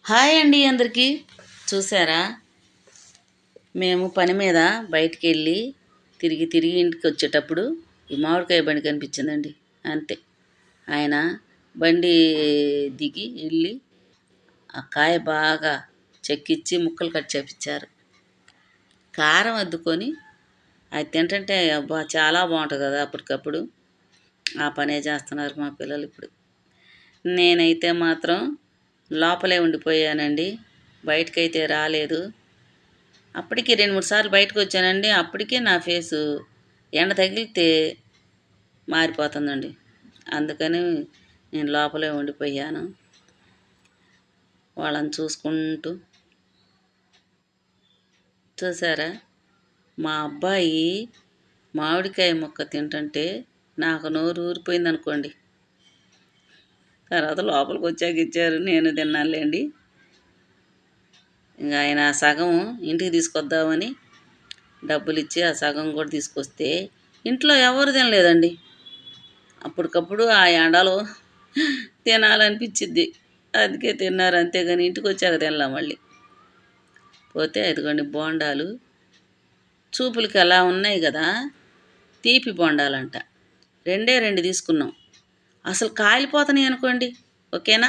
Hi అండి అందరికీ. చూసారా, మేము పని మీద బయటికి వెళ్ళి తిరిగి ఇంటికి వచ్చేటప్పుడు ఈ మామిడికాయ బండి కనిపించిందండి. అంతే, ఆయన బండి దిగి వెళ్ళి ఆ కాయ బాగా చెక్కిచ్చి ముక్కలు కట్ చేపించారు. కారం అద్దుకొని అది తింటుంటే అబ్బా చాలా బాగుంటుంది కదా. అప్పటికప్పుడు ఆ పనే చేస్తున్నారు మా పిల్లలు ఇప్పుడు. నేనైతే మాత్రం లోపలే ఉండిపోయానండి, బయటకైతే రాలేదు. అప్పటికి 2-3 సార్లు బయటకు వచ్చానండి. అప్పటికే నా ఫేసు ఎండ తగిలితే మారిపోతుందండి. అందుకని నేను లోపలే ఉండిపోయాను వాళ్ళని చూసుకుంటూ. చూసారా, మా అబ్బాయి మామిడికాయ ముక్క తింటుంటే నాకు నోరు ఊరిపోయింది అనుకోండి. తర్వాత లోపలికి వచ్చాక ఇచ్చారు, నేను తిన్నానులేండి. ఇంకా ఆయన సగం ఇంటికి తీసుకొద్దామని డబ్బులు ఇచ్చి ఆ సగం కూడా తీసుకొస్తే ఇంట్లో ఎవరు తినలేదండి. అప్పటికప్పుడు ఆ ఎండలో తినాలనిపించిద్ది, అందుకే తిన్నారు. అంతేగాని ఇంటికి వచ్చాక తినలా. మళ్ళీ పోతే అదిగోండి బోండాలు చూపులకి అలా ఉన్నాయి కదా, తీపి బోండాలంట. 2 తీసుకున్నాం. అసలు కాలిపోతున్నాయి అనుకోండి. ఓకేనా.